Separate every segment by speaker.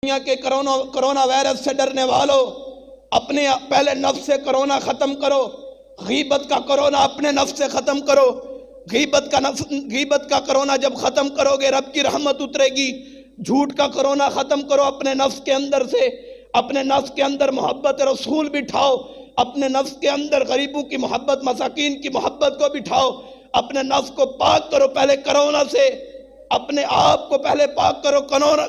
Speaker 1: دنیا کے corona virus سے ڈرنے والوں، اپنے پہلے نفس سے کرونا ختم کرو۔ غیبت کا کرونا اپنے نفس سے ختم کرو۔ غیبت کا کرونا جب ختم کرو گے رب کی رحمت اترے گی۔ جھوٹ کا کرونا ختم کرو اپنے نفس کے اندر سے۔ اپنے نفس کے اندر محبت رسول بٹھاؤ، اپنے نفس کے اندر غریبوں کی محبت، مساکین کی محبت کو بٹھاؤ۔ اپنے نفس کو پاک کرو پہلے کرونا سے، اپنے آپ کو پہلے پاک کرو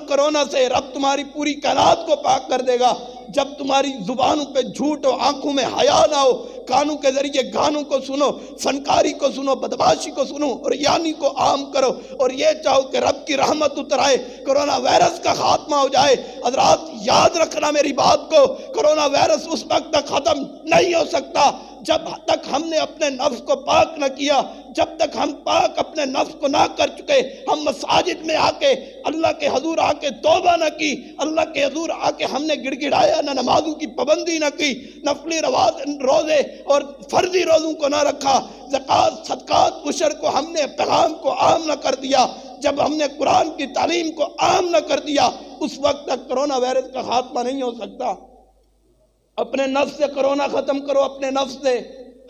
Speaker 1: کرونا سے۔ رب تمہاری پوری کائنات کو پاک کر دے گا جب تمہاری زبانوں پہ جھوٹ ہو، آنکھوں میں حیا نہ ہو، کانوں کے ذریعے گانوں کو سنو، فنکاری کو سنو، بدماشی کو سنو اور یعنی کو عام کرو، اور یہ چاہو کہ رب کی رحمت اتر آئے، کرونا وائرس کا خاتمہ ہو جائے۔ حضرات یاد رکھنا میری بات کو، کرونا وائرس اس وقت تک ختم نہیں ہو سکتا جب تک ہم نے اپنے نفس کو پاک نہ کیا، جب تک ہم پاک اپنے نفس کو نہ کر چکے۔ ہم مساجد میں آ کے اللہ کے حضور آ کے توبہ نہ کی، اللہ کے حضور آ کے ہم نے گڑ گڑایا نہ، نمازوں کی پابندی نہ کی، نفلی روزے اور فرضی روزوں کو نہ رکھا، زکوٰۃ صدقات عشر کو ہم نے پیغام کو عام نہ کر دیا، جب ہم نے قرآن کی تعلیم کو عام نہ کر دیا، اس وقت تک کرونا وائرس کا خاتمہ نہیں ہو سکتا۔ اپنے نفس سے کرونا ختم کرو، اپنے نفس سے۔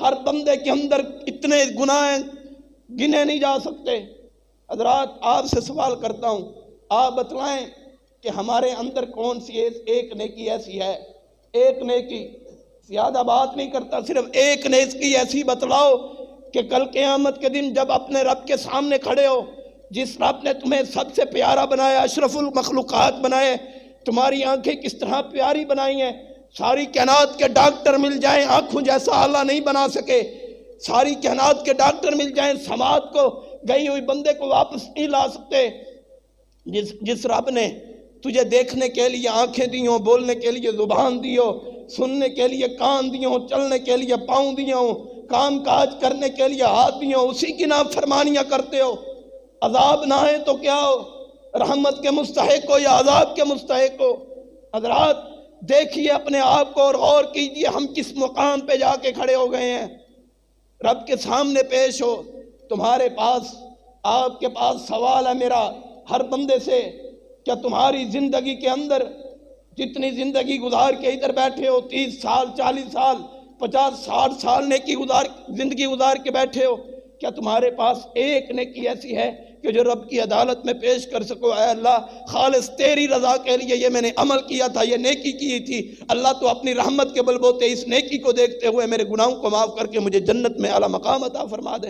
Speaker 1: ہر بندے کے اندر اتنے گناہ گنے نہیں جا سکتے۔ حضرات آپ سے سوال کرتا ہوں، آپ بتلائیں کہ ہمارے اندر کون سی ایک نیکی ایسی ہے، ایک نیکی، زیادہ بات نہیں کرتا، صرف ایک نیکی ایسی بتلاؤ کہ کل قیامت کے دن جب اپنے رب کے سامنے کھڑے ہو، جس رب نے تمہیں سب سے پیارا بنایا، اشرف المخلوقات بنائے، تمہاری آنکھیں کس طرح پیاری بنائی ہیں، ساری کائنات کے ڈاکٹر مل جائیں آنکھوں جیسا اللہ نہیں بنا سکے، ساری کائنات کے ڈاکٹر مل جائیں سماعت کو گئی ہوئی بندے کو واپس نہیں لا سکتے۔ جس رب نے تجھے دیکھنے کے لیے آنکھیں دی ہوں، بولنے کے لیے زبان دی ہو، سننے کے لیے کان دی ہوں، چلنے کے لیے پاؤں دی ہوں، کام کاج کرنے کے لیے ہاتھ دی ہوں، اسی کی نافرمانیاں کرتے ہو۔ عذاب نہ ہے تو کیا ہو، رحمت کے مستحق ہو یا عذاب کے مستحق ہو؟ حضرات دیکھیے اپنے آپ کو اور غور کیجئے ہم کس مقام پہ جا کے کھڑے ہو گئے ہیں۔ رب کے سامنے پیش ہو، تمہارے پاس، آپ کے پاس سوال ہے میرا ہر بندے سے، کیا تمہاری زندگی کے اندر جتنی زندگی گزار کے ادھر بیٹھے ہو، 30 سال 40 سال 50 60 سال نیکی زندگی گزار کے بیٹھے ہو، کیا تمہارے پاس ایک نیکی ایسی ہے کہ جو رب کی عدالت میں پیش کر سکو؟ اے اللہ خالص تیری رضا کے لیے یہ میں نے عمل کیا تھا، یہ نیکی کی تھی، اللہ تو اپنی رحمت کے بلبوتے اس نیکی کو دیکھتے ہوئے میرے گناہوں کو معاف کر کے مجھے جنت میں اعلیٰ مقام عطا فرما دے۔